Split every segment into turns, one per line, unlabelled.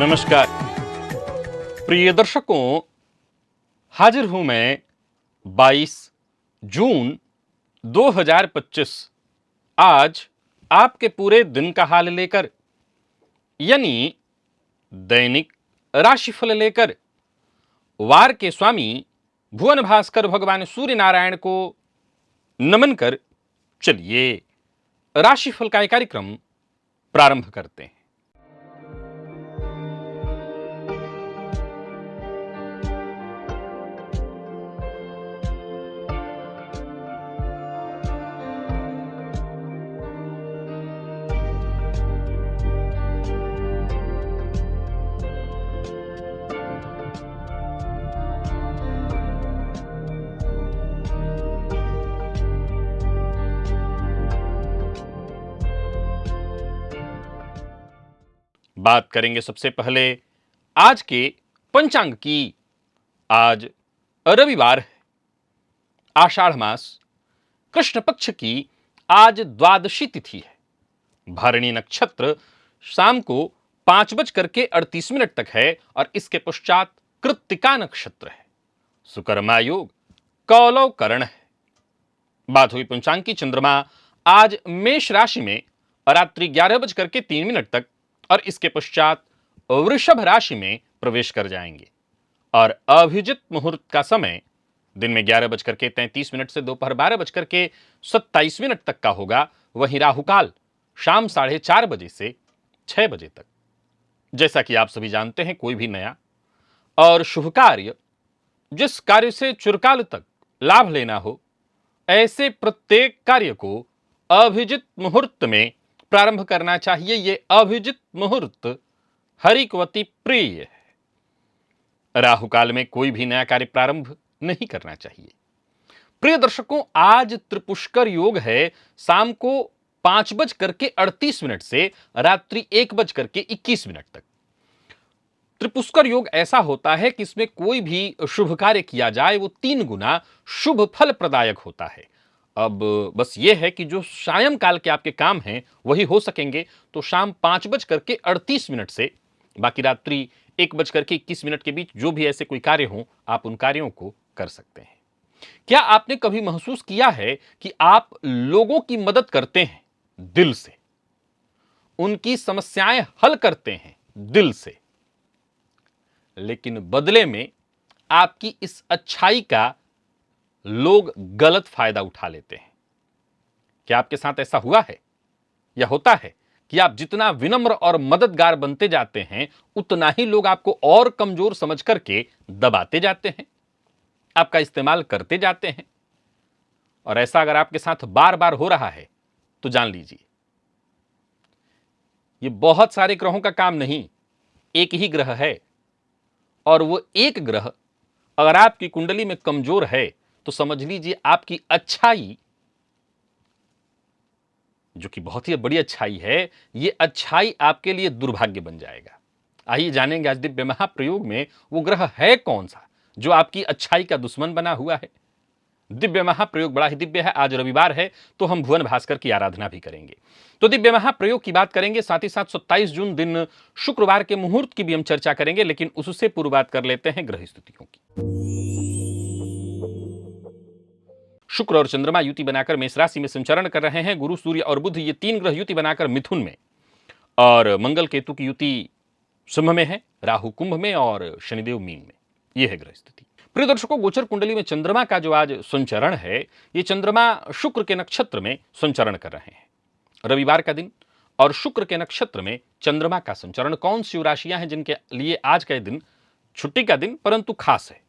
नमस्कार प्रिय दर्शकों, हाजिर हूं मैं 22 जून 2025 आज आपके पूरे दिन का हाल लेकर, यानी दैनिक राशिफल लेकर वार के स्वामी भुवन भास्कर भगवान सूर्य नारायण को नमन कर चलिए राशिफल का कार्यक्रम प्रारंभ करते हैं। बात करेंगे सबसे पहले आज के पंचांग की। आज रविवार है, आषाढ़ मास कृष्ण पक्ष की आज द्वादशी तिथि है। भरणी नक्षत्र शाम को 5:38 तक है और इसके पश्चात कृत्तिका नक्षत्र है। सुकर्मा योग कौलव करण है। बात हुई पंचांग की। चंद्रमा आज मेष राशि में रात्रि 11:03 तक और इसके पश्चात वृषभ राशि में प्रवेश कर जाएंगे और अभिजित मुहूर्त का समय दिन में 11:33 से दोपहर 12:27 तक का होगा। वहीं राहुकाल शाम 4:30 बजे से 6 बजे तक। जैसा कि आप सभी जानते हैं, कोई भी नया और शुभ कार्य, जिस कार्य से चिरकाल तक लाभ लेना हो, ऐसे प्रत्येक कार्य को अभिजित मुहूर्त में प्रारंभ करना चाहिए। यह अभिजित मुहूर्त हरिकवती प्रिय है। राहुकाल में कोई भी नया कार्य प्रारंभ नहीं करना चाहिए। प्रिय दर्शकों, आज त्रिपुष्कर योग है शाम को 5:38 से रात्रि 1:21 तक। त्रिपुष्कर योग ऐसा होता है कि इसमें कोई भी शुभ कार्य किया जाए वो 3 गुना शुभ फल प्रदायक होता है। अब बस ये है कि जो सायंकाल के आपके काम हैं वही हो सकेंगे, तो शाम 5:38 से बाकी रात्रि 1:21 के बीच जो भी ऐसे कोई कार्य हों, आप उन कार्यों को कर सकते हैं। क्या आपने कभी महसूस किया है कि आप लोगों की मदद करते हैं दिल से, उनकी समस्याएं हल करते हैं दिल से, लेकिन बदले में आपकी इस अच्छाई का लोग गलत फायदा उठा लेते हैं? क्या आपके साथ ऐसा हुआ है या होता है कि आप जितना विनम्र और मददगार बनते जाते हैं, उतना ही लोग आपको और कमजोर समझ करके दबाते जाते हैं, आपका इस्तेमाल करते जाते हैं? और ऐसा अगर आपके साथ बार बार हो रहा है तो जान लीजिए, ये बहुत सारे ग्रहों का काम नहीं, एक ही ग्रह है। और वो एक ग्रह अगर आपकी कुंडली में कमजोर है तो समझ लीजिए आपकी अच्छाई, जो कि बहुत ही बड़ी अच्छाई है, ये अच्छाई आपके लिए दुर्भाग्य बन जाएगा। आइए जानेंगे आज दिव्य महाप्रयोग में वो ग्रह है कौन सा जो आपकी अच्छाई का दुश्मन बना हुआ है। दिव्य महाप्रयोग बड़ा ही दिव्य है। आज रविवार है तो हम भुवन भास्कर की आराधना भी करेंगे। तो दिव्य महाप्रयोग की बात करेंगे, साथ ही साथ 27 जून दिन शुक्रवार के मुहूर्त की भी हम चर्चा करेंगे, लेकिन उससे पूर्व बात कर लेते हैं ग्रह स्थितियों की। शुक्र और चंद्रमा युति बनाकर मेष राशि में संचरण कर रहे हैं। गुरु, सूर्य और बुध, ये 3 ग्रह युति बनाकर मिथुन में, और मंगल केतु की युति सिंह में है, राहु कुंभ में और शनिदेव मीन में। यह है ग्रह स्थिति। प्रिय दर्शकों, गोचर कुंडली में चंद्रमा का जो आज संचरण है, ये चंद्रमा शुक्र के नक्षत्र में संचरण कर रहे हैं। रविवार का दिन और शुक्र के नक्षत्र में चंद्रमा का संचरण। कौन सी राशियां हैं जिनके लिए आज का दिन छुट्टी का दिन परंतु खास है,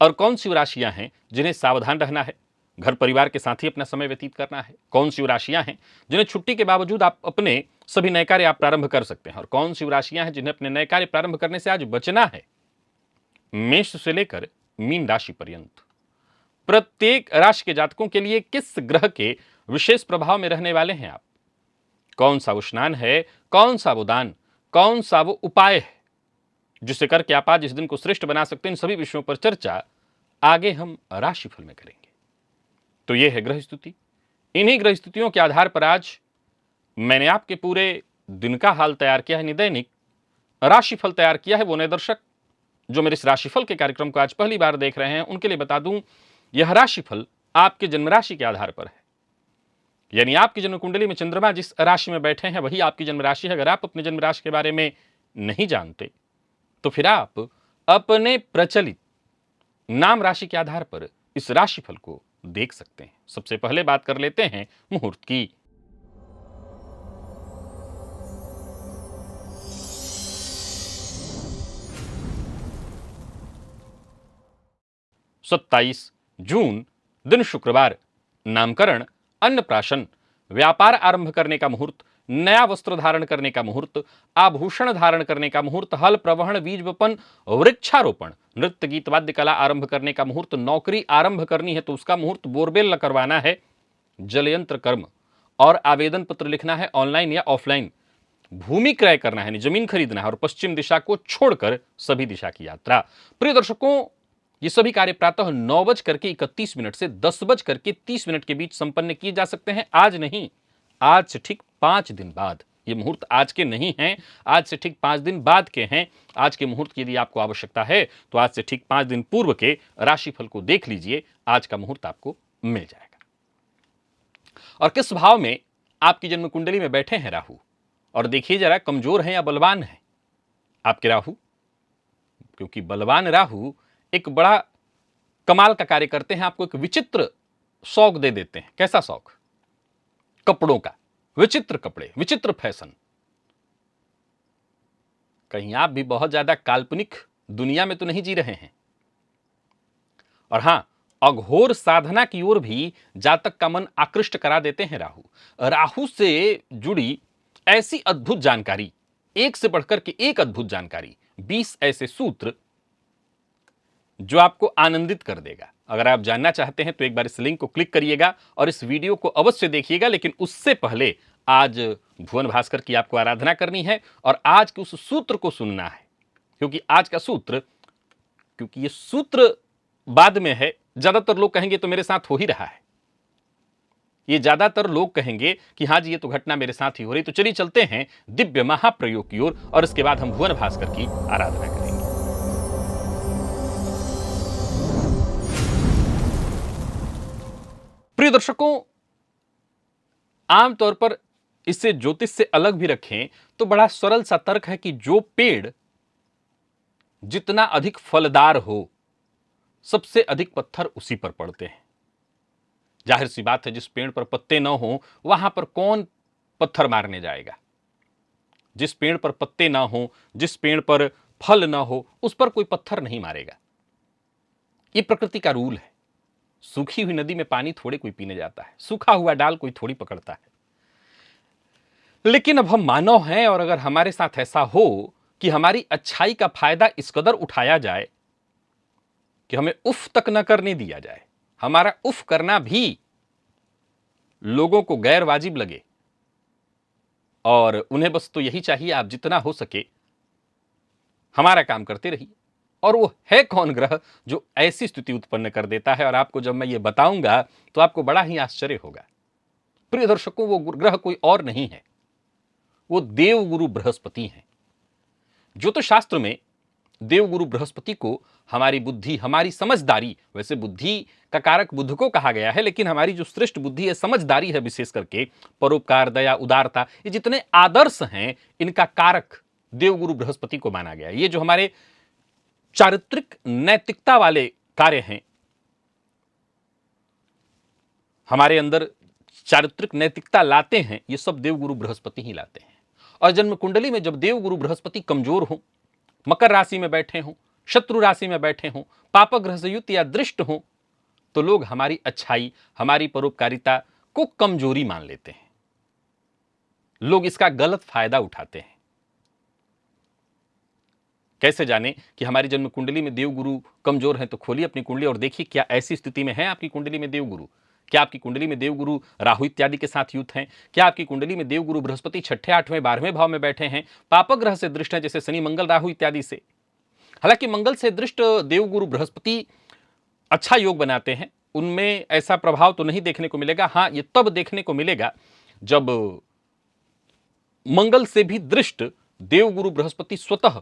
और कौन सी राशियां हैं जिन्हें सावधान रहना है, घर परिवार के साथ ही अपना समय व्यतीत करना है? कौन सी राशियां हैं जिन्हें छुट्टी के बावजूद आप अपने सभी नए कार्य आप प्रारंभ कर सकते हैं, और कौन सी राशियां हैं जिन्हें अपने नए कार्य प्रारंभ करने से आज बचना है? मेष से लेकर मीन राशि पर्यंत प्रत्येक राशि के जातकों के लिए किस ग्रह के विशेष प्रभाव में रहने वाले हैं आप? कौन सा वो स्नान है, कौन सा वो दान, कौन सा वो उपाय है जिसे करके आप आज इस दिन को श्रेष्ठ बना सकते हैं? इन सभी विषयों पर चर्चा आगे हम राशिफल में करेंगे। तो यह है ग्रह स्थिति। इन्हीं ग्रह स्थितियों के आधार पर आज मैंने आपके पूरे दिन का हाल तैयार किया है। दैनिक राशिफल तैयार किया है वो नए दर्शक जो मेरे इस राशिफल के कार्यक्रम को आज पहली बार देख रहे हैं उनके लिए बता दूं, यह राशिफल आपके जन्म राशि के आधार पर है। यानी आपकी जन्म कुंडली में चंद्रमा जिस राशि में बैठे हैं वही आपकी जन्म राशि है। अगर आप अपने जन्म राशि के बारे में नहीं जानते तो फिर आप अपने प्रचलित नाम राशि के आधार पर इस राशिफल को देख सकते हैं। सबसे पहले बात कर लेते हैं मुहूर्त की। 27 जून दिन शुक्रवार। नामकरण, अन्नप्राशन, व्यापार आरंभ करने का मुहूर्त, नया वस्त्र धारण करने का मुहूर्त, आभूषण धारण करने का मुहूर्त, हल प्रवहन, बीज वपन, वृक्षारोपण, नृत्य गीत वाद्य कला आरंभ करने का मुहूर्त, नौकरी आरंभ करनी है तो उसका मुहूर्त, बोरवेल करवाना है, जलयंत्र कर्म और आवेदन पत्र लिखना है ऑनलाइन या ऑफलाइन, भूमि क्रय करना है, जमीन खरीदना है और पश्चिम दिशा को छोड़कर सभी दिशा की यात्रा। प्रिय दर्शकों, ये सभी कार्य प्रातः 9:31 से 10:30 के बीच संपन्न किए जा सकते हैं। आज नहीं, आज से ठीक 5 दिन बाद। ये मुहूर्त आज के नहीं हैं, आज से ठीक 5 दिन बाद के हैं। आज के मुहूर्त की यदि आपको आवश्यकता है तो आज से ठीक 5 दिन पूर्व के राशिफल को देख लीजिए, आज का मुहूर्त आपको मिल जाएगा। और किस भाव में आपकी जन्म कुंडली में बैठे हैं राहु, और देखिए जरा कमजोर हैं या बलवान हैं आपके राहु, क्योंकि बलवान राहु एक बड़ा कमाल का कार्य करते हैं, आपको एक विचित्र शौक दे देते हैं। कैसा शौक? कपड़ों का, विचित्र कपड़े, विचित्र फैशन। कहीं आप भी बहुत ज्यादा काल्पनिक दुनिया में तो नहीं जी रहे हैं? और हां, अघोर साधना की ओर भी जातक का मन आकृष्ट करा देते हैं राहु। राहु से जुड़ी ऐसी अद्भुत जानकारी, एक से बढ़कर के एक अद्भुत जानकारी, 20 ऐसे सूत्र जो आपको आनंदित कर देगा। अगर आप जानना चाहते हैं तो एक बार इस लिंक को क्लिक करिएगा और इस वीडियो को अवश्य देखिएगा। लेकिन उससे पहले आज भुवन भास्कर की आपको आराधना करनी है और आज के उस सूत्र को सुनना है, क्योंकि आज का सूत्र, क्योंकि ये सूत्र बाद में है, ज्यादातर लोग कहेंगे तो मेरे साथ हो ही रहा है। ये ज्यादातर लोग कहेंगे कि हाँ जी ये तो घटना मेरे साथ ही हो रही। तो चलिए चलते हैं दिव्य महाप्रयोग की ओर और इसके बाद हम भुवन भास्कर की आराधना करेंगे। प्रिय दर्शकों, आमतौर पर इसे ज्योतिष से अलग भी रखें तो बड़ा सरल सा तर्क है कि जो पेड़ जितना अधिक फलदार हो, सबसे अधिक पत्थर उसी पर पड़ते हैं। जाहिर सी बात है, जिस पेड़ पर पत्ते न हो वहां पर कौन पत्थर मारने जाएगा? जिस पेड़ पर पत्ते ना हो, जिस पेड़ पर फल ना हो, उस पर कोई पत्थर नहीं मारेगा। ये प्रकृति का रूल है। सूखी हुई नदी में पानी थोड़े कोई पीने जाता है, सूखा हुआ डाल कोई थोड़ी पकड़ता है। लेकिन अब हम मानव हैं, और अगर हमारे साथ ऐसा हो कि हमारी अच्छाई का फायदा इस कदर उठाया जाए कि हमें उफ तक न करने दिया जाए, हमारा उफ करना भी लोगों को गैर वाजिब लगे और उन्हें बस तो यही चाहिए आप जितना हो सके हमारा काम करते रहिए। और वो है कौन ग्रह जो ऐसी स्थिति उत्पन्न कर देता है? और आपको जब मैं ये बताऊंगा तो आपको बड़ा ही आश्चर्य होगा। प्रिय दर्शकों, वो ग्रह कोई और नहीं है, वो देवगुरु बृहस्पति हैं। ज्योतिष शास्त्र में देवगुरु बृहस्पति को हमारी बुद्धि, हमारी समझदारी, वैसे बुद्धि का कारक बुध को कहा गया है, लेकिन हमारी जो श्रेष्ठ बुद्धि है, समझदारी है, विशेष करके परोपकार, दया, उदारता, ये जितने आदर्श हैं, इनका कारक देवगुरु बृहस्पति को माना गया है। ये जो हमारे चारित्रिक नैतिकता वाले कार्य हैं, हमारे अंदर चारित्रिक नैतिकता लाते हैं, ये सब देवगुरु बृहस्पति ही लाते हैं। और जन्म कुंडली में जब देवगुरु बृहस्पति कमजोर हो, मकर राशि में बैठे हों, शत्रु राशि में बैठे हों, पाप ग्रह से युक्त या दृष्ट हों, तो लोग हमारी अच्छाई, हमारी परोपकारिता को कमजोरी मान लेते हैं। लोग इसका गलत फायदा उठाते हैं। कैसे जाने कि हमारी जन्म कुंडली में देवगुरु कमजोर हैं? तो खोलिए अपनी कुंडली और देखिए क्या ऐसी स्थिति में है आपकी कुंडली में देवगुरु। क्या आपकी कुंडली में देवगुरु राहु इत्यादि के साथ युक्त हैं? क्या आपकी कुंडली में देवगुरु बृहस्पति 6ठे, 8वें, 12वें भाव में बैठे हैं, पापग्रह से दृष्ट हैं, जैसे शनि, मंगल, राहु इत्यादि से? हालांकि मंगल से दृष्ट देवगुरु बृहस्पति अच्छा योग बनाते हैं, उनमें ऐसा प्रभाव तो नहीं देखने को मिलेगा। हाँ, ये तब देखने को मिलेगा जब मंगल से भी दृष्ट देवगुरु बृहस्पति स्वतः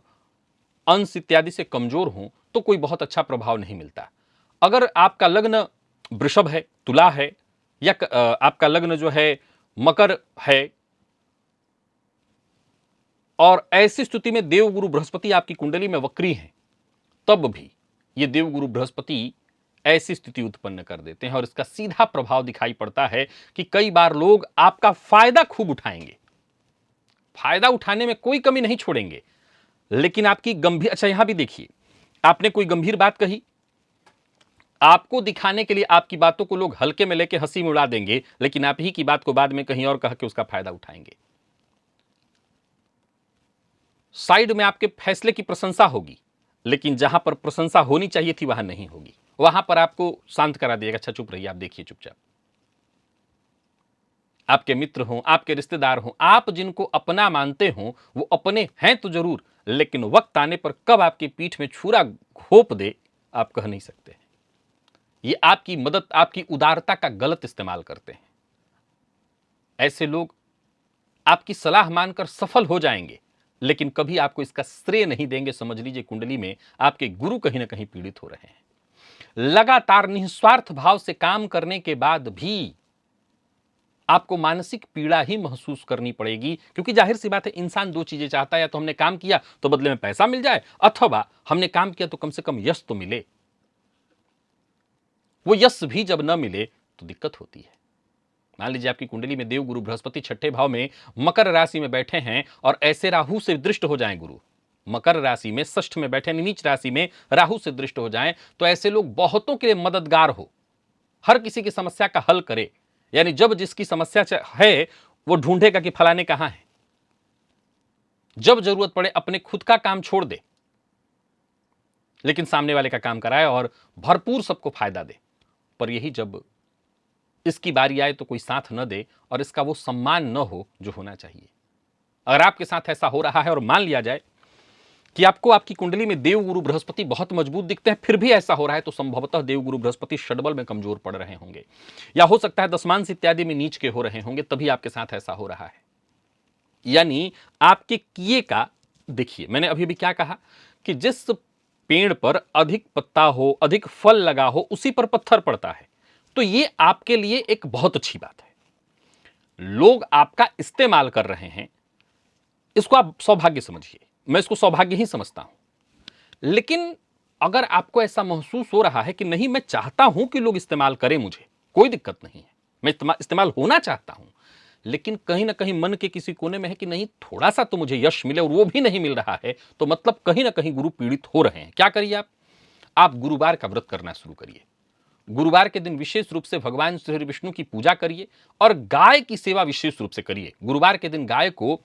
अंश इत्यादि से कमजोर हों तो कोई बहुत अच्छा प्रभाव नहीं मिलता। अगर आपका लग्न वृषभ है, तुला है, या आपका लग्न जो है मकर है, और ऐसी स्थिति में देवगुरु बृहस्पति आपकी कुंडली में वक्री हैं, तब भी ये देवगुरु बृहस्पति ऐसी स्थिति उत्पन्न कर देते हैं और इसका सीधा प्रभाव दिखाई पड़ता है कि कई बार लोग आपका फायदा खूब उठाएंगे, फायदा उठाने में कोई कमी नहीं छोड़ेंगे, लेकिन आपकी गंभीर, अच्छा यहां भी देखिए, आपने कोई गंभीर बात कही, आपको दिखाने के लिए आपकी बातों को लोग हल्के में लेके हंसी में उड़ा देंगे, लेकिन आप ही की बात को बाद में कहीं और कह के उसका फायदा उठाएंगे। साइड में आपके फैसले की प्रशंसा होगी, लेकिन जहां पर प्रशंसा होनी चाहिए थी वहां नहीं होगी, वहां पर आपको शांत करा दिएगा, अच्छा चुप रहिए, आप देखिए चुपचाप। आपके मित्र हों, आपके रिश्तेदार हों, आप जिनको अपना मानते हों, वो अपने हैं तो जरूर, लेकिन वक्त आने पर कब आपकी पीठ में छुरा घोंप दे आप कह नहीं सकते। ये आपकी मदद, आपकी उदारता का गलत इस्तेमाल करते हैं। ऐसे लोग आपकी सलाह मानकर सफल हो जाएंगे, लेकिन कभी आपको इसका श्रेय नहीं देंगे। समझ लीजिए कुंडली में आपके गुरु कहीं ना कहीं पीड़ित हो रहे हैं। लगातार निस्वार्थ भाव से काम करने के बाद भी आपको मानसिक पीड़ा ही महसूस करनी पड़ेगी, क्योंकि जाहिर सी बात है, इंसान दो चीजें चाहता है, या तो हमने काम किया तो बदले में पैसा मिल जाए, अथवा हमने काम किया तो कम से कम यश तो मिले। वो यश भी जब न मिले तो दिक्कत होती है। मान लीजिए आपकी कुंडली में देवगुरु बृहस्पति छठे भाव में मकर राशि में बैठे हैं और ऐसे राहु से दृष्ट हो जाएं गुरु, मकर राशि में षष्ठ में बैठे, नीच राशि में राहु से दृष्ट हो जाएं, तो ऐसे लोग बहुतों के लिए मददगार हो, हर किसी की समस्या का हल करे। यानी जब जिसकी समस्या है वो ढूंढेगा कि फलाने कहां है, जब जरूरत पड़े अपने खुद का काम छोड़ दे, लेकिन सामने वाले का काम कराए और भरपूर सबको फायदा दे। पर यही जब इसकी बारी आए तो कोई साथ न दे और इसका वो सम्मान न हो जो होना चाहिए। अगर आपके साथ ऐसा हो रहा है और मान लिया जाए कि आपको आपकी कुंडली में देवगुरु बृहस्पति बहुत मजबूत दिखते हैं, फिर भी ऐसा हो रहा है, तो संभवतः देवगुरु बृहस्पति षडबल में कमजोर पड़ रहे होंगे, या हो सकता है दशमांश इत्यादि में नीच के हो रहे होंगे, तभी आपके साथ ऐसा हो रहा है। यानी आपके किए का देखिए, मैंने अभी भी क्या कहा कि जिस पेड़ पर अधिक पत्ता हो, अधिक फल लगा हो, उसी पर पत्थर पड़ता है। तो ये आपके लिए एक बहुत अच्छी बात है। लोग आपका इस्तेमाल कर रहे हैं, इसको आप सौभाग्य समझिए, मैं इसको सौभाग्य ही समझता हूं। लेकिन अगर आपको ऐसा महसूस हो रहा है कि नहीं, मैं चाहता हूं कि लोग इस्तेमाल करें, मुझे कोई दिक्कत नहीं है, मैं इस्तेमाल होना चाहता हूं, लेकिन कहीं ना कहीं मन के किसी कोने में है कि नहीं, थोड़ा सा तो मुझे यश मिले, और वो भी नहीं मिल रहा है, तो मतलब कहीं ना कहीं गुरु पीड़ित हो रहे हैं। क्या करिए आप गुरुवार का व्रत करना शुरू करिए। गुरुवार के दिन विशेष रूप से भगवान श्री विष्णु की पूजा करिए और गाय की सेवा विशेष रूप से करिए। गुरुवार के दिन गाय को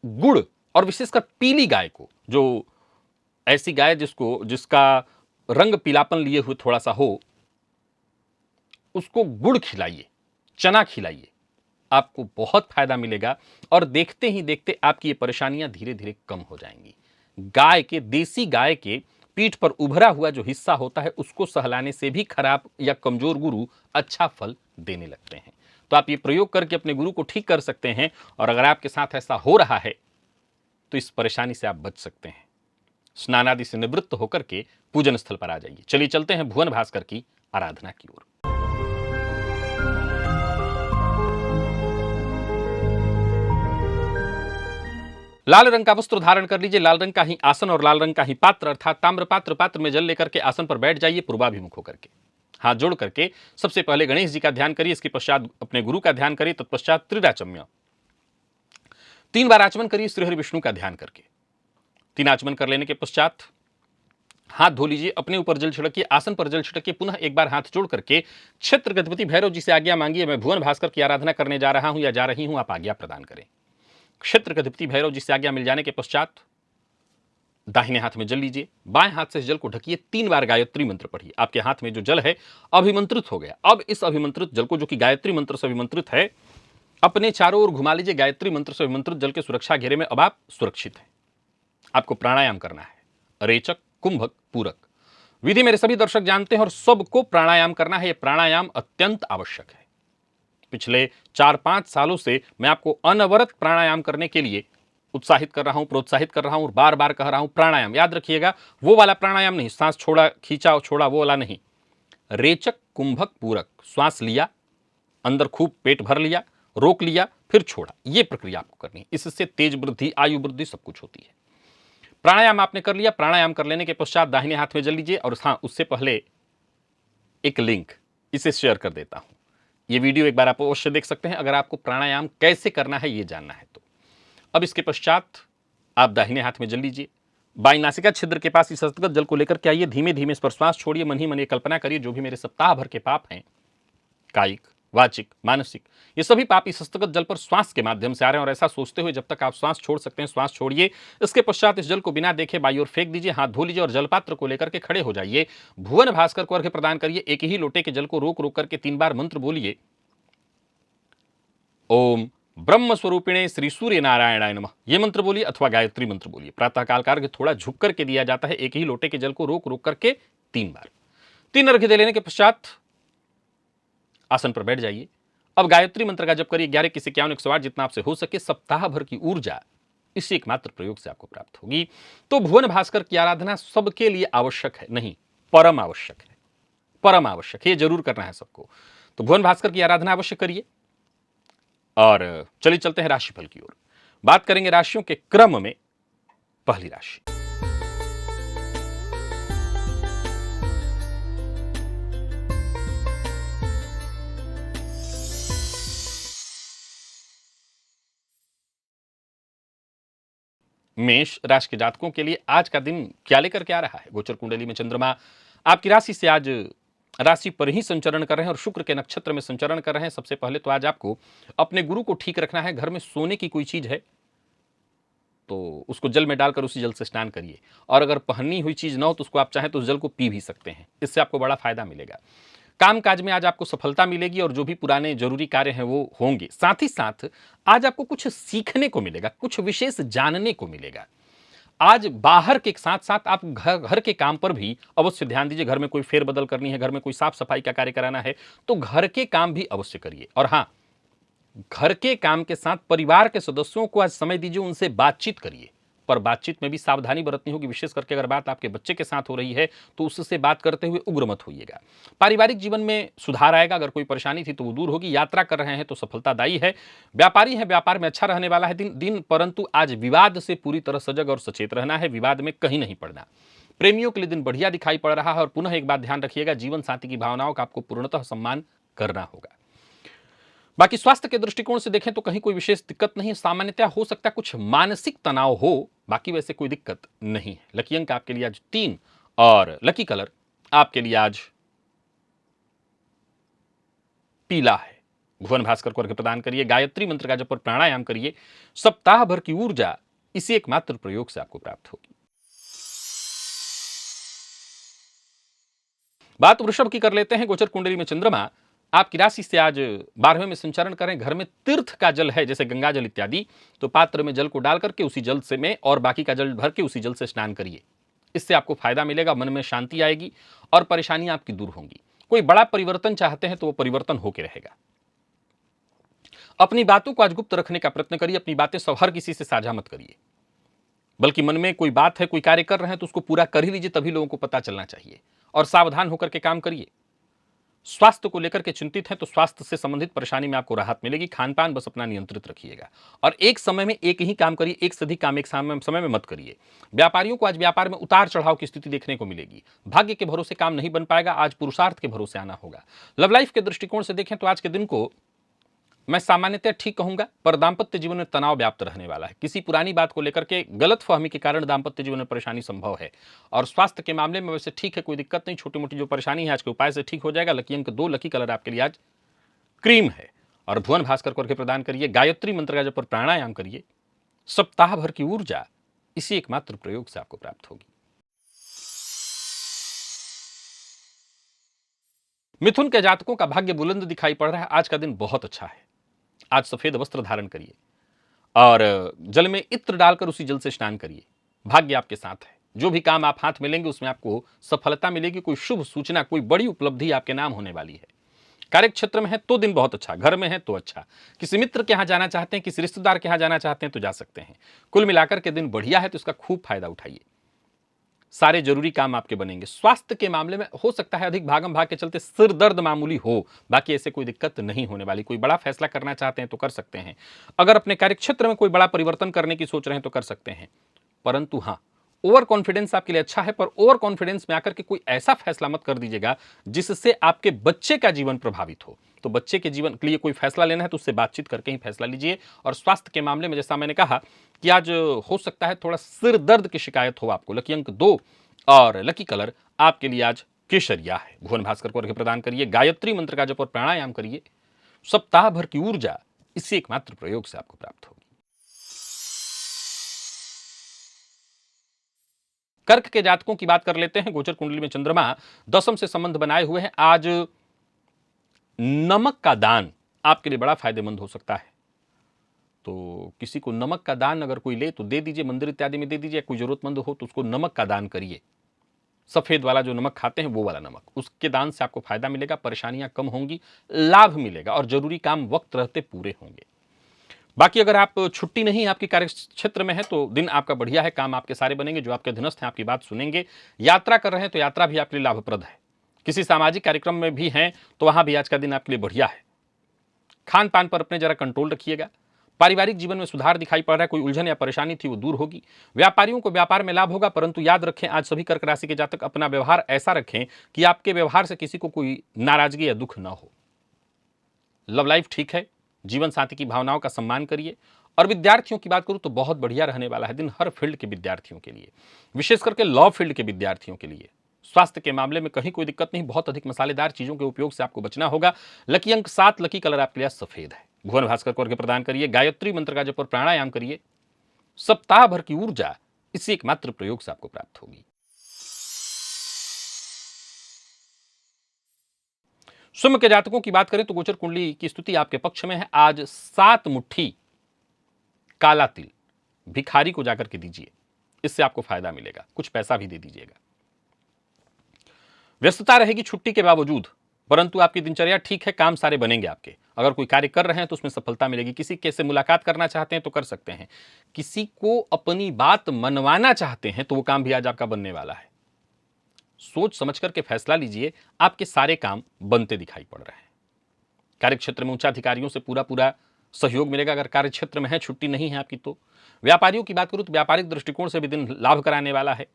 गुड़, और विशेषकर पीली गाय को, जो ऐसी गाय जिसका रंग पीलापन लिए हुए थोड़ा सा हो, उसको गुड़ खिलाइए, चना खिलाइए, आपको बहुत फायदा मिलेगा और देखते ही देखते आपकी ये परेशानियां धीरे धीरे कम हो जाएंगी। गाय के, देसी गाय के पीठ पर उभरा हुआ जो हिस्सा होता है, उसको सहलाने से भी खराब या कमजोर गुरु अच्छा फल देने लगते हैं। तो आप ये प्रयोग करके अपने गुरु को ठीक कर सकते हैं, और अगर आपके साथ ऐसा हो रहा है तो इस परेशानी से आप बच सकते हैं। स्नान आदि से निवृत्त होकर के पूजन स्थल पर आ जाइए। चलिए चलते हैं भुवन भास्कर की आराधना की ओर। लाल रंग का वस्त्र धारण कर लीजिए, लाल रंग का ही आसन और लाल रंग का ही पात्र अर्थात ताम्र पात्र, पात्र में जल लेकर के आसन पर बैठ जाइए, पूर्वाभिमुख होकर के हाथ जोड़ करके सबसे पहले गणेश जी का ध्यान करिए, इसके पश्चात अपने गुरु का ध्यान करिए, तत्पश्चात त्रिराचम्य 3 बार आचमन करिए श्रीहरि विष्णु का ध्यान करके। 3 आचमन कर लेने के पश्चात हाथ धो लीजिए, अपने ऊपर जल छिड़किए, आसन पर जल छिड़किए, पुनः एक बार हाथ जोड़ करके क्षेत्र गणपति भैरव जी से आज्ञा मांगिए, मैं भुवन भास्कर की आराधना करने जा रहा हूं या जा रही हूं, आप आज्ञा प्रदान करें। क्षेत्र गणपति भैरव जी से आज्ञा मिल जाने के पश्चात दाहिने हाथ में जल लीजिए, बाएं हाथ से जल को ढकिए, 3 बार गायत्री मंत्र पढ़िए। आपके हाथ में जो जल है अभिमंत्रित हो गया। अब इस अभिमंत्रित जल को, जो कि गायत्री मंत्र से अभिमंत्रित है, अपने चारों ओर घुमा लीजिए। गायत्री मंत्र से अभिमंत्रित जल के सुरक्षा घेरे में अब आप सुरक्षित हैं। आपको प्राणायाम करना है, रेचक, कुंभक, पूरक। विधि मेरे सभी दर्शक जानते हैं और सबको प्राणायाम करना है। यह प्राणायाम अत्यंत आवश्यक है। पिछले 4-5 सालों से मैं आपको अनवरत प्राणायाम करने के लिए उत्साहित कर रहा हूं, प्रोत्साहित कर रहा हूं और बार बार कह रहा हूं प्राणायाम। याद रखिएगा, वो वाला प्राणायाम नहीं, सांस छोड़ा खींचा और छोड़ा वो वाला नहीं। रेचक कुंभक पूरक, श्वास लिया, अंदर खूब पेट भर लिया, रोक लिया, फिर छोड़ा, ये प्रक्रिया आपको करनी है। इससे तेज वृद्धि, आयु वृद्धि सब कुछ होती है। प्राणायाम आपने कर लिया। प्राणायाम कर लेने के पश्चात दाहिने हाथ में जल लीजिए। और हाँ, उससे पहले एक लिंक इसे शेयर कर देता हूं। ये वीडियो एक बार आप अवश्य देख सकते हैं अगर आपको प्राणायाम कैसे करना है ये जानना है तो। अब इसके पश्चात आप दाहिने हाथ में जल लीजिए। बाई नासिका छिद्र के पास इस हस्तगत जल को लेकर के आइए। धीमे धीमे इस पर श्वास छोड़िए। मन ही मन ये कल्पना करिए जो भी मेरे सप्ताह भर के पाप हैं, कायिक, वाचिक, मानसिक, ये सभी पाप इस हस्तगत जल पर श्वास के माध्यम से आ रहे हैं। और ऐसा सोचते हुए जब तक आप श्वास छोड़ सकते हैं श्वास छोड़िए। इसके पश्चात इस जल को बिना देखे बाई ओर फेंक दीजिए। हाथ धो लीजिए और जलपात्र को लेकर के खड़े हो जाइए। भुवन भास्कर को अर्घ्य प्रदान करिए। एक ही लोटे के जल को रोक रोक करके 3 बार मंत्र बोलिए। ओम ब्रह्म स्वरूपिणे श्री सूर्य नारायणाय नमः, ये मंत्र बोलिए अथवा गायत्री मंत्र बोलिए। प्रातःकाल का अर्घ्य थोड़ा झुक करके दिया जाता है। एक ही लोटे के जल को रोक रोक करके 3 बार। 3 अर्घ्य दे लेने के पश्चात आसन पर बैठ जाइए। अब गायत्री मंत्र का जप करिए। 11 किसी 51 108 जितना आपसे हो सके। सप्ताह भर की ऊर्जा इसी एकमात्र प्रयोग से आपको प्राप्त होगी। तो भुवन भास्कर की आराधना सबके लिए आवश्यक है नहीं, परम आवश्यक है। परम आवश्यक है, ये जरूर करना है सबको। तो भुवन भास्कर की आराधना अवश्य करिए। और चलिए चलते हैं राशिफल की ओर। बात करेंगे राशियों के क्रम में। पहली राशि मेष राशि के जातकों के लिए आज का दिन क्या लेकर के आ रहा है। गोचर कुंडली में चंद्रमा आपकी राशि से आज राशि पर ही संचरण कर रहे हैं और शुक्र के नक्षत्र में संचरण कर रहे हैं। सबसे पहले तो आज आपको अपने गुरु को ठीक रखना है। घर में सोने की कोई चीज है तो उसको जल में डालकर उसी जल से स्नान करिए। और अगर पहनी हुई चीज ना हो तो उसको आप चाहें तो उस जल को पी भी सकते हैं। इससे आपको बड़ा फायदा मिलेगा। काम काज में आज आपको सफलता मिलेगी और जो भी पुराने जरूरी कार्य हैं वो होंगे। साथ ही साथ आज आपको कुछ सीखने को मिलेगा, कुछ विशेष जानने को मिलेगा। आज बाहर के साथ साथ आप घर के काम पर भी अवश्य ध्यान दीजिए। घर में कोई फेरबदल करनी है, घर में कोई साफ सफाई का कार्य कराना है तो घर के काम भी अवश्य करिए। और हाँ, घर के काम के साथ परिवार के सदस्यों को आज समय दीजिए, उनसे बातचीत करिए। पर बातचीत में भी सावधानी बरतनी होगी। विशेष करके अगर बात आपके बच्चे के साथ हो रही है तो उससे बात करते हुए उग्र मत होइएगा। पारिवारिक जीवन में सुधार आएगा। अगर कोई परेशानी थी तो वो दूर होगी। यात्रा कर रहे हैं तो सफलतादायी है। व्यापारी है, व्यापार में अच्छा रहने वाला है दिन। परंतु आज विवाद से पूरी तरह सजग और सचेत रहना है। विवाद में कहीं नहीं पड़ना। प्रेमियों के लिए दिन बढ़िया दिखाई पड़ रहा है। और पुनः एक बात ध्यान रखिएगा, जीवन साथी की भावनाओं का आपको पूर्णतः सम्मान करना होगा। बाकी स्वास्थ्य के दृष्टिकोण से देखें तो कहीं कोई विशेष दिक्कत नहीं। सामान्यतः हो सकता है कुछ मानसिक तनाव हो, बाकी वैसे कोई दिक्कत नहीं है। लकी अंक आपके लिए आज 3 और लकी कलर आपके लिए आज पीला है। भुवन भास्कर को अर्घ्य प्रदान करिए। गायत्री मंत्र का जप और प्राणायाम करिए। सप्ताह भर की ऊर्जा इसी एकमात्र प्रयोग से आपको प्राप्त होगी। बात वृषभ की कर लेते हैं। गोचर कुंडली में चंद्रमा आपकी राशि से आज 12वें में संचरण करें। घर में तीर्थ का जल है जैसे गंगा जल इत्यादि, तो पात्र में जल को डाल करके उसी जल से में और बाकी का जल भर के उसी जल से स्नान करिए। इससे आपको फायदा मिलेगा, मन में शांति आएगी और परेशानियां आपकी दूर होंगी। कोई बड़ा परिवर्तन चाहते हैं तो वो परिवर्तन होकर रहेगा। अपनी बातों को आज गुप्त रखने का प्रयत्न करिए। अपनी बातें सब हर किसी से साझा मत करिए, बल्कि मन में कोई बात है, कोई कार्य कर रहे हैं तो उसको पूरा कर ही लीजिए, तभी लोगों को पता चलना चाहिए। और सावधान होकर के काम करिए। स्वास्थ्य को लेकर के चिंतित हैं तो स्वास्थ्य से संबंधित परेशानी में आपको राहत मिलेगी। खान पान बस अपना नियंत्रित रखिएगा और एक समय में एक ही काम करिए। एक से अधिक काम एक समय में मत करिए। व्यापारियों को आज व्यापार में उतार चढ़ाव की स्थिति देखने को मिलेगी। भाग्य के भरोसे काम नहीं बन पाएगा। आज पुरुषार्थ के भरोसे आना होगा। लव लाइफ के दृष्टिकोण से देखें तो आज के दिन को मैं सामान्यतः ठीक कहूंगा, पर दाम्पत्य जीवन में तनाव व्याप्त रहने वाला है। किसी पुरानी बात को लेकर के गलतफहमी के कारण दाम्पत्य जीवन में परेशानी संभव है। और स्वास्थ्य के मामले में वैसे ठीक है, कोई दिक्कत नहीं। छोटी मोटी जो परेशानी है आज के उपाय से ठीक हो जाएगा। लकी अंक 2, लकी कलर आपके लिए आज क्रीम है। और भुवन भास्कर को अर्घ्य प्रदान करिए। गायत्री मंत्र का जप और प्राणायाम करिए। सप्ताह भर की ऊर्जा इसी एकमात्र प्रयोग से आपको प्राप्त होगी। मिथुन के जातकों का भाग्य बुलंद दिखाई पड़ रहा है। आज का दिन बहुत अच्छा है। आज सफेद वस्त्र धारण करिए और जल में इत्र डालकर उसी जल से स्नान करिए। भाग्य आपके साथ है। जो भी काम आप हाथ में लेंगे उसमें आपको सफलता मिलेगी। कोई शुभ सूचना, कोई बड़ी उपलब्धि आपके नाम होने वाली है। कार्य क्षेत्र में है तो दिन बहुत अच्छा, घर में है तो अच्छा, किसी मित्र के यहां जाना चाहते हैं, किसी रिश्तेदार के यहां जाना चाहते हैं तो जा सकते हैं। कुल मिलाकर के दिन बढ़िया है, तो इसका खूब फायदा उठाइए। सारे जरूरी काम आपके बनेंगे। स्वास्थ्य के मामले में हो सकता है अधिक भागम भाग के चलते सिर दर्द मामूली हो, बाकी ऐसे कोई दिक्कत नहीं होने वाली। कोई बड़ा फैसला करना चाहते हैं तो कर सकते हैं। अगर अपने कार्य क्षेत्र में कोई बड़ा परिवर्तन करने की सोच रहे हैं तो कर सकते हैं। परंतु हाँ, ओवर कॉन्फिडेंस आपके लिए अच्छा है, पर ओवर कॉन्फिडेंस में आकर के कोई ऐसा फैसला मत कर दीजिएगा जिससे आपके बच्चे का जीवन प्रभावित हो। तो बच्चे के जीवन के लिए कोई फैसला लेना है तो उससे बातचीत करके ही फैसला लीजिए। और स्वास्थ्य के मामले में जैसा मैंने कहा कि आज हो सकता है थोड़ा सिर दर्द की शिकायत हो आपको। लकी अंक 2 और लकी कलर आपके लिए आज केसरिया है। भुवन भास्कर को अर्घ्य प्रदान करिए, गायत्री मंत्र का जप और प्राणायाम करिए। सप्ताह भर की ऊर्जा इसी एकमात्र प्रयोग से आपको प्राप्त होगी। कर्क के जातकों की बात कर लेते हैं। गोचर कुंडली में चंद्रमा दशम से संबंध बनाए हुए हैं। आज नमक का दान आपके लिए बड़ा फायदेमंद हो सकता है। तो किसी को नमक का दान अगर कोई ले तो दे दीजिए, मंदिर इत्यादि में दे दीजिए। कोई जरूरतमंद हो तो उसको नमक का दान करिए। सफेद वाला जो नमक खाते हैं वो वाला नमक, उसके दान से आपको फायदा मिलेगा, परेशानियां कम होंगी, लाभ मिलेगा और जरूरी काम वक्त रहते पूरे होंगे। बाकी अगर आप छुट्टी नहीं आपके कार्य क्षेत्र में है तो दिन आपका बढ़िया है, काम आपके सारे बनेंगे, जो आपके अधीनस्थ हैं आपकी बात सुनेंगे। यात्रा कर रहे हैं तो यात्रा भी आपके लिए लाभप्रद है। किसी सामाजिक कार्यक्रम में भी हैं तो वहां भी आज का दिन आपके लिए बढ़िया है। खान पान पर अपने जरा कंट्रोल रखिएगा। पारिवारिक जीवन में सुधार दिखाई पड़ रहा है, कोई उलझन या परेशानी थी वो दूर होगी। व्यापारियों को व्यापार में लाभ होगा, परंतु याद रखें आज सभी कर्क राशि के जातक अपना व्यवहार ऐसा रखें कि आपके व्यवहार से किसी को कोई नाराजगी या दुख न हो। लव लाइफ ठीक है, जीवन साथी की भावनाओं का सम्मान करिए। और विद्यार्थियों की बात करूं तो बहुत बढ़िया रहने वाला है दिन हर फील्ड के विद्यार्थियों के लिए, विशेष करके लॉ फील्ड के विद्यार्थियों के लिए। स्वास्थ्य के मामले में कहीं कोई दिक्कत नहीं, बहुत अधिक मसालेदार चीजों के उपयोग से आपको बचना होगा। लकी अंक 7, लकी कलर आपके लिए सफेद है। भुवन भास्कर को अर्घ्य प्रदान करिए, गायत्री मंत्र का जप और प्राणायाम करिए। सप्ताह भर की ऊर्जा इसी एकमात्र प्रयोग से आपको प्राप्त होगी। सिंह के जातकों की बात करें तो गोचर कुंडली की स्थिति आपके पक्ष में है। आज 7 मुट्ठी काला तिल भिखारी को जाकर के दीजिए, इससे आपको फायदा मिलेगा। कुछ पैसा भी दे दीजिएगा। व्यस्तता रहेगी छुट्टी के बावजूद, परंतु आपकी दिनचर्या ठीक है, काम सारे बनेंगे आपके। अगर कोई कार्य कर रहे हैं तो उसमें सफलता मिलेगी। किसी के से मुलाकात करना चाहते हैं तो कर सकते हैं। किसी को अपनी बात मनवाना चाहते हैं तो वो काम भी आज आपका बनने वाला है। सोच समझ करके फैसला लीजिए, आपके सारे काम बनते दिखाई पड़ रहे हैं। कार्य क्षेत्र में उच्चाधिकारियों से पूरा पूरा सहयोग मिलेगा। अगर कार्य क्षेत्र में है, छुट्टी नहीं है आपकी तो। व्यापारियों की बात करूं तो व्यापारिक दृष्टिकोण से भी दिन लाभ कराने वाला है।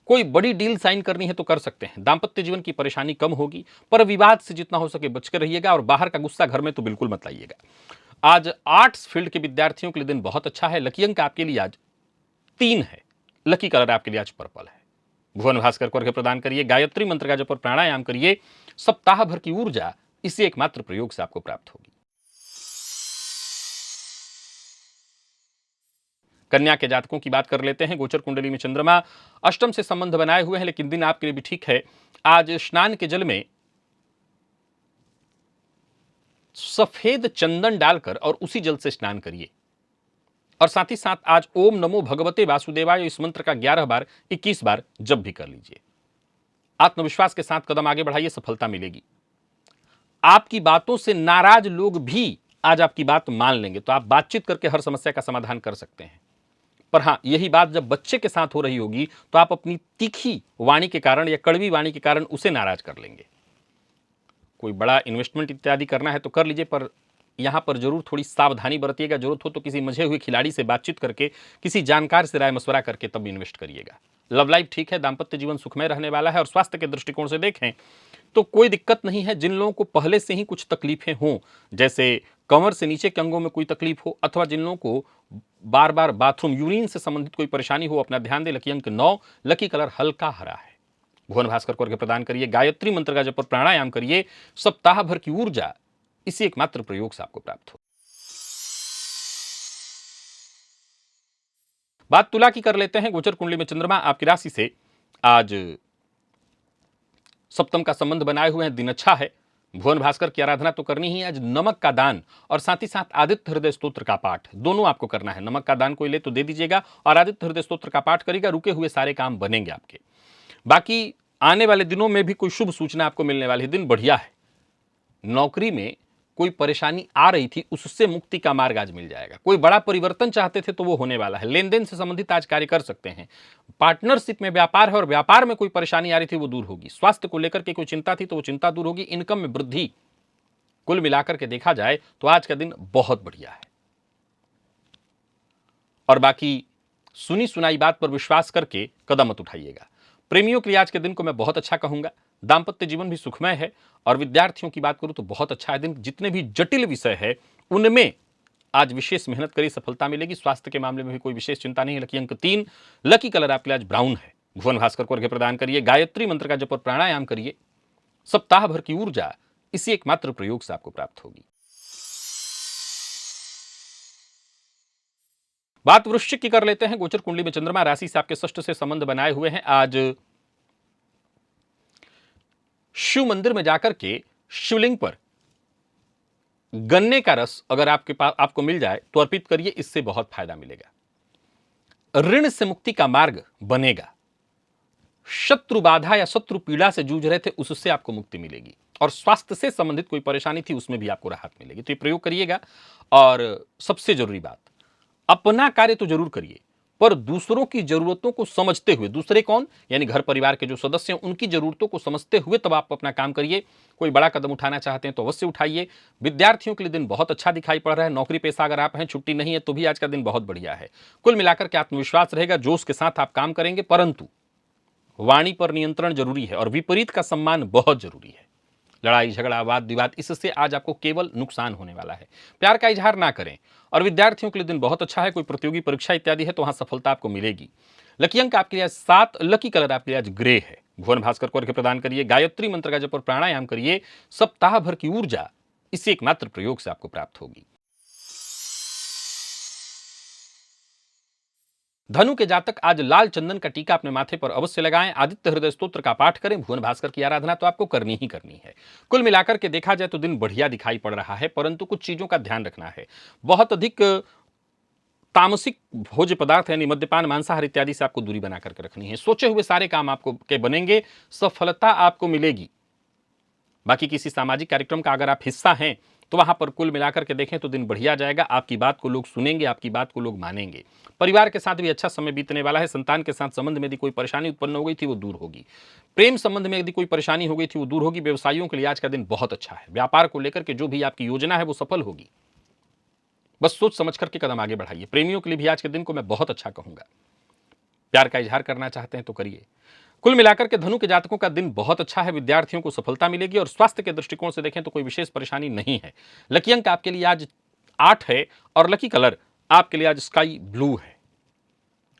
कोई बड़ी डील साइन करनी है तो कर सकते हैं। दांपत्य जीवन की परेशानी कम होगी, पर विवाद से जितना हो सके बचकर रहिएगा और बाहर का गुस्सा घर में तो बिल्कुल मत लाइएगा। आज आर्ट्स फील्ड के विद्यार्थियों के लिए दिन बहुत अच्छा है। लकी अंक आपके लिए आज 3 है। लकी कलर आपके लिए आज पर्पल है। भुवन भास्कर को अर्घ्य प्रदान करिए, गायत्री मंत्र का जप और प्राणायाम करिए। सप्ताह भर की ऊर्जा इसी एकमात्र प्रयोग से आपको प्राप्त होगी। कन्या के जातकों की बात कर लेते हैं। गोचर कुंडली में चंद्रमा अष्टम से संबंध बनाए हुए हैं, लेकिन दिन आपके लिए भी ठीक है। आज स्नान के जल में सफेद चंदन डालकर और उसी जल से स्नान करिए। और साथ ही साथ आज ओम नमो भगवते वासुदेवाय इस मंत्र का 11 बार 21 बार जप भी कर लीजिए। आत्मविश्वास के साथ कदम आगे बढ़ाइए, सफलता मिलेगी। आपकी बातों से नाराज लोग भी आज आपकी बात मान लेंगे, तो आप बातचीत करके हर समस्या का समाधान कर सकते हैं। पर हां, यही बात जब बच्चे के साथ हो रही होगी तो आप अपनी तीखी वाणी के कारण या कड़वी वाणी के कारण उसे नाराज कर लेंगे। कोई बड़ा इन्वेस्टमेंट इत्यादि करना है तो कर लीजिए, पर यहां पर जरूर थोड़ी सावधानी बरतिएगा। जरूरत हो तो किसी मजे हुए खिलाड़ी से बातचीत करके, किसी जानकार से राय मशवरा करके तब इन्वेस्ट करिएगा। लव लाइफ ठीक है, दांपत्य जीवन सुखमय रहने वाला है। और स्वास्थ्य के दृष्टिकोण से देखें तो कोई दिक्कत नहीं है। जिन लोगों को पहले से ही कुछ तकलीफें हों, जैसे कमर से नीचे के अंगों में कोई तकलीफ हो, अथवा जिन लोगों को बार बार बाथरूम यूरिन से संबंधित कोई परेशानी हो, अपना ध्यान दें। लकी अंक 9, लकी कलर हल्का हरा है। भुवन भास्कर को अर्घ्य प्रदान करिए, गायत्री मंत्र का जप और प्राणायाम करिए। सप्ताह भर की ऊर्जा इसी एकमात्र प्रयोग से आपको प्राप्त हो। बात तुला की कर लेते हैं। गोचर कुंडली में चंद्रमा आपकी राशि से आज सप्तम का संबंध बनाए हुए हैं, दिन अच्छा है। भुवन भास्कर की आराधना तो करनी ही है। आज नमक का दान और साथ ही साथ आदित्य हृदय स्तोत्र का पाठ दोनों आपको करना है। नमक का दान कोई ले तो दे दीजिएगा और आदित्य हृदय स्तोत्र का पाठ करेगा, रुके हुए सारे काम बनेंगे आपके। बाकी आने वाले दिनों में भी कोई शुभ सूचना आपको मिलने वाली है, दिन बढ़िया है। नौकरी में कोई परेशानी आ रही थी उससे मुक्ति का मार्ग आज मिल जाएगा। कोई बड़ा परिवर्तन चाहते थे तो वो होने वाला है। लेन देन से संबंधित आज कार्य कर सकते हैं। पार्टनरशिप में व्यापार है और व्यापार में कोई परेशानी आ रही थी वो दूर होगी। स्वास्थ्य को लेकर के कोई चिंता थी तो वो चिंता दूर होगी। इनकम में वृद्धि, कुल मिलाकर के देखा जाए तो आज का दिन बहुत बढ़िया है। और बाकी सुनी सुनाई बात पर विश्वास करके कदम मत उठाइएगा। प्रेमियों के लिए आज के दिन को मैं बहुत अच्छा कहूंगा। दाम्पत्य जीवन भी सुखमय है। और विद्यार्थियों की बात करूं तो बहुत अच्छा है दिन। जितने भी जटिल विषय है उनमें आज विशेष मेहनत करी, सफलता मिलेगी। स्वास्थ्य के मामले में भी कोई विशेष चिंता नहीं है। लकी अंक 3, लकी कलर आपके लिए आज ब्राउन है। भुवन भास्कर को अर्घ्य प्रदान करिए, गायत्री मंत्र का जप और प्राणायाम करिए। सप्ताह भर की ऊर्जा इसी एकमात्र प्रयोग से आपको प्राप्त होगी। बात वृश्चिक की कर लेते हैं। गोचर कुंडली में चंद्रमा राशि से आपके षष्ठ से संबंध बनाए हुए हैं। आज शिव मंदिर में जाकर के शिवलिंग पर गन्ने का रस अगर आपके पास आपको मिल जाए तो अर्पित करिए, इससे बहुत फायदा मिलेगा। ऋण से मुक्ति का मार्ग बनेगा। शत्रु बाधा या शत्रु पीड़ा से जूझ रहे थे उससे आपको मुक्ति मिलेगी। और स्वास्थ्य से संबंधित कोई परेशानी थी उसमें भी आपको राहत मिलेगी। तो ये प्रयोग करिएगा। और सबसे जरूरी बात, अपना कार्य तो जरूर करिए पर दूसरों की जरूरतों को समझते हुए, दूसरे कौन, यानी घर परिवार के जो सदस्य हैं उनकी जरूरतों को समझते हुए तब आप अपना काम करिए। कोई बड़ा कदम उठाना चाहते हैं तो अवश्य उठाइए। विद्यार्थियों के लिए दिन बहुत अच्छा दिखाई पड़ रहा है। नौकरी पेशा अगर आप हैं, छुट्टी नहीं है तो भी आज का दिन बहुत बढ़िया है। कुल मिलाकर के आत्मविश्वास रहेगा, जोश के साथ आप काम करेंगे, परंतु वाणी पर नियंत्रण जरूरी है और विपरीत का सम्मान बहुत जरूरी है। लड़ाई झगड़ा वाद विवाद, इससे आज आपको केवल नुकसान होने वाला है। प्यार का इजहार ना करें। और विद्यार्थियों के लिए दिन बहुत अच्छा है। कोई प्रतियोगी परीक्षा इत्यादि है तो वहां सफलता आपको मिलेगी। लकी अंक आपके लिए 7, लकी कलर आपके लिए आज ग्रे है। भुवन भास्कर को अर्घ्य प्रदान करिए, गायत्री मंत्र का जप और प्राणायाम करिए। सप्ताह भर की ऊर्जा इसी एकमात्र प्रयोग से आपको प्राप्त होगी। धनु के जातक आज लाल चंदन का टीका अपने माथे पर अवश्य लगाएं। आदित्य हृदय स्तोत्र का पाठ करें। भुवन भास्कर की आराधना तो आपको करनी ही करनी है। कुल मिलाकर के देखा जाए तो दिन बढ़िया दिखाई पड़ रहा है, परंतु कुछ चीजों का ध्यान रखना है। बहुत अधिक तामसिक भोज्य पदार्थ यानी मद्यपान, मांसाहार इत्यादि से आपको दूरी बना करके रखनी है। सोचे हुए सारे काम आपको के बनेंगे, सफलता आपको मिलेगी। बाकी किसी सामाजिक कार्यक्रम का अगर आप हिस्सा हैं तो वहां पर कुल मिलाकर के देखें तो दिन बढ़िया जाएगा। आपकी बात को लोग सुनेंगे, आपकी बात को लोग मानेंगे। परिवार के साथ भी अच्छा समय बीतने वाला है। संतान के साथ संबंध में यदि कोई परेशानी उत्पन्न हो गई थी वो दूर होगी। प्रेम संबंध में यदि कोई परेशानी हो गई थी वो दूर होगी। व्यवसायियों के लिए आज का दिन बहुत अच्छा है। व्यापार को लेकर के जो भी आपकी योजना है वो सफल होगी। बस सोच समझ करके कदम आगे बढ़ाइए। प्रेमियों के लिए भी आज के दिन को मैं बहुत अच्छा कहूंगा। प्यार का इजहार करना चाहते हैं तो करिए। कुल मिलाकर के धनु के जातकों का दिन बहुत अच्छा है। विद्यार्थियों को सफलता मिलेगी और स्वास्थ्य के दृष्टिकोण से देखें तो कोई विशेष परेशानी नहीं है। लकी अंक आपके लिए आज 8 है और लकी कलर आपके लिए आज स्काई ब्लू है।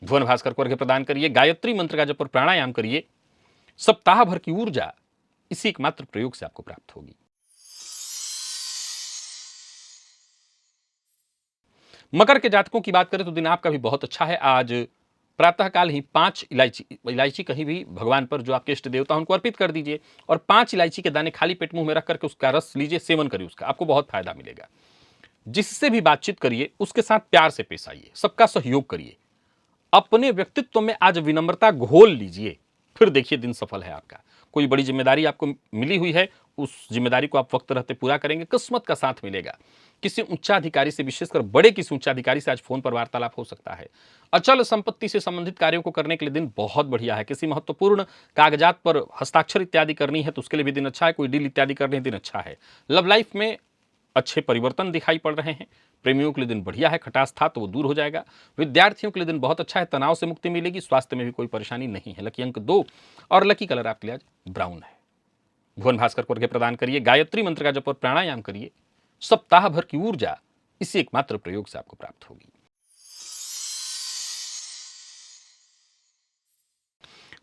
भुवन भास्कर को अर्घ्य प्रदान करिए, गायत्री मंत्र का जप और प्राणायाम करिए। सप्ताह भर की ऊर्जा इसी एकमात्र प्रयोग से आपको प्राप्त होगी। मकर के जातकों की बात करें तो दिन आपका भी बहुत अच्छा है। आज प्रातःकाल ही 5 इलायची कहीं भी भगवान पर जो आपके इष्ट देवता उनको अर्पित कर दीजिए और 5 इलायची के दाने खाली पेट मुंह में रख करके उसका रस लीजिए, सेवन करिए उसका, आपको बहुत फायदा मिलेगा। जिससे भी बातचीत करिए उसके साथ प्यार से पेश आइए, सबका सहयोग करिए। अपने व्यक्तित्व में आज विनम्रता घोल लीजिए, फिर देखिए दिन सफल है आपका। कोई बड़ी जिम्मेदारी आपको मिली हुई है, उस जिम्मेदारी को आप वक्त रहते पूरा करेंगे, किस्मत का साथ मिलेगा। किसी उच्चाधिकारी से, विशेषकर बड़े किसी उच्चाधिकारी से आज फोन पर वार्तालाप हो सकता है। अचल संपत्ति से संबंधित कार्यों को करने के लिए दिन बहुत बढ़िया है। किसी महत्वपूर्ण कागजात पर हस्ताक्षर इत्यादि करनी है तो उसके लिए भी दिन अच्छा है। कोई डील इत्यादि करने दिन अच्छा है। लव लाइफ में अच्छे परिवर्तन दिखाई पड़ रहे हैं। प्रेमियों के लिए दिन बढ़िया है। खटास था तो वो दूर हो जाएगा। विद्यार्थियों के लिए दिन बहुत अच्छा है। तनाव से मुक्ति मिलेगी। स्वास्थ्य में भी कोई परेशानी नहीं है। लकी अंक 2 और लकी कलर आपके लिए आज ब्राउन है। भुवन भास्कर को अर्घ्य प्रदान करिए, गायत्री मंत्र का जप और प्राणायाम करिए। सप्ताह भर की ऊर्जा इसी एकमात्र प्रयोग से आपको प्राप्त होगी।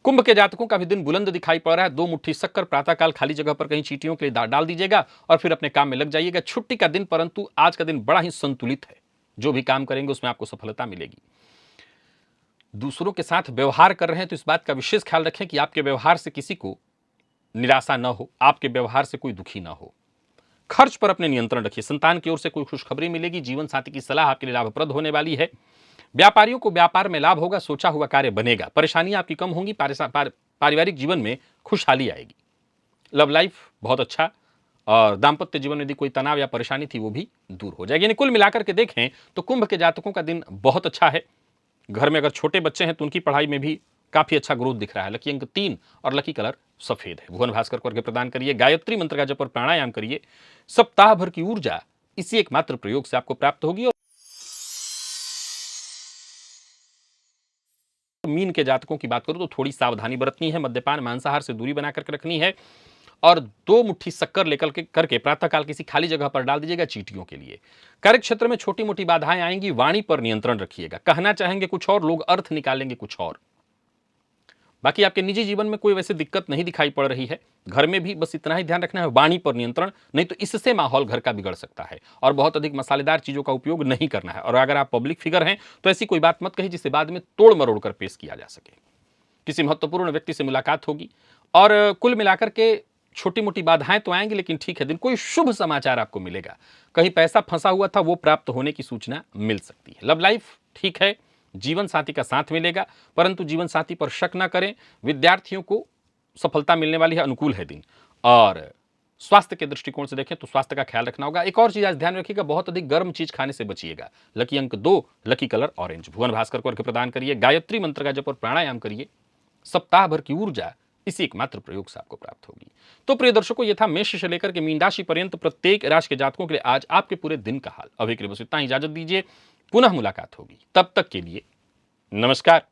कुंभ के जातकों का भी दिन बुलंद दिखाई पड़ रहा है। 2 मुट्ठी शक्कर प्रातःकाल खाली जगह पर कहीं चींटियों के लिए डाल दीजिएगा और फिर अपने काम में लग जाइएगा। छुट्टी का दिन, परंतु आज का दिन बड़ा ही संतुलित है। जो भी काम करेंगे उसमें आपको सफलता मिलेगी। दूसरों के साथ व्यवहार कर रहे हैं तो इस बात का विशेष ख्याल रखें कि आपके व्यवहार से किसी को निराशा न हो, आपके व्यवहार से कोई दुखी ना हो। खर्च पर अपने नियंत्रण रखिए। संतान की ओर से कोई खुशखबरी मिलेगी। जीवन साथी की सलाह आपके लिए लाभप्रद होने वाली है। व्यापारियों को व्यापार में लाभ होगा। सोचा हुआ कार्य बनेगा। परेशानियां आपकी कम होंगी। पारिवारिक जीवन में खुशहाली आएगी। लव लाइफ बहुत अच्छा और दाम्पत्य जीवन में यदि कोई तनाव या परेशानी थी वो भी दूर हो जाएगी। यानी कुल मिलाकर के देखें तो कुंभ के जातकों का दिन बहुत अच्छा है। घर में अगर छोटे बच्चे हैं तो उनकी पढ़ाई में भी काफी अच्छा ग्रोथ दिख रहा है। लकी अंक 3 और लकी कलर सफेद है। भुवन भास्कर को अर्घ्य प्रदान करिए, गायत्री मंत्र का जप और प्राणायाम करिए। सप्ताह भर की ऊर्जा इसी एकमात्र प्रयोग से आपको प्राप्त होगी। मीन के जातकों की बात करूं तो थोड़ी सावधानी बरतनी है, मद्यपान मांसाहार से दूरी बनाकर के रखनी है और 2 मुट्ठी शक्कर लेकर के करके प्रातःकाल किसी खाली जगह पर डाल दीजिएगा चींटियों के लिए। कार्यक्षेत्र में छोटी मोटी बाधाएं आएंगी, वाणी पर नियंत्रण रखिएगा। कहना चाहेंगे कुछ और, लोग अर्थ निकालेंगे कुछ और। बाकी आपके निजी जीवन में कोई वैसे दिक्कत नहीं दिखाई पड़ रही है। घर में भी बस इतना ही ध्यान रखना है, वाणी पर नियंत्रण, नहीं तो इससे माहौल घर का बिगड़ सकता है। और बहुत अधिक मसालेदार चीजों का उपयोग नहीं करना है। और अगर आप पब्लिक फिगर हैं तो ऐसी कोई बात मत कही जिसे बाद में तोड़ मरोड़ कर पेश किया जा सके। किसी महत्वपूर्ण व्यक्ति से मुलाकात होगी और कुल मिलाकर के छोटी मोटी बाधाएं तो आएंगी, लेकिन ठीक है, दिन कोई शुभ समाचार आपको मिलेगा। कहीं पैसा फंसा हुआ था वो प्राप्त होने की सूचना मिल सकती है। लव लाइफ ठीक है, जीवन साथी का साथ मिलेगा, परंतु जीवन साथी पर शक ना करें। विद्यार्थियों को सफलता मिलने वाली है, अनुकूल है दिन। और स्वास्थ्य के दृष्टिकोण से देखें तो स्वास्थ्य का ख्याल रखना होगा। एक और चीज आज ध्यान रखिएगा, बहुत अधिक गर्म चीज खाने से बचिएगा। लकी अंक 2, लकी कलर ऑरेंज। भुवन भास्कर को अर्घ्य प्रदान करिए, गायत्री मंत्र का जप और प्राणायाम करिए। सप्ताह भर की ऊर्जा इसी एकमात्र प्रयोग से आपको प्राप्त होगी। तो प्रिय दर्शकों, ये था मेष से लेकर के मीन राशि पर्यंत प्रत्येक राशि के जातकों के लिए आज आपके पूरे दिन का हाल। अभी के लिए बस इतना ही, इजाजत दीजिए, पुनः मुलाकात होगी। तब तक के लिए नमस्कार।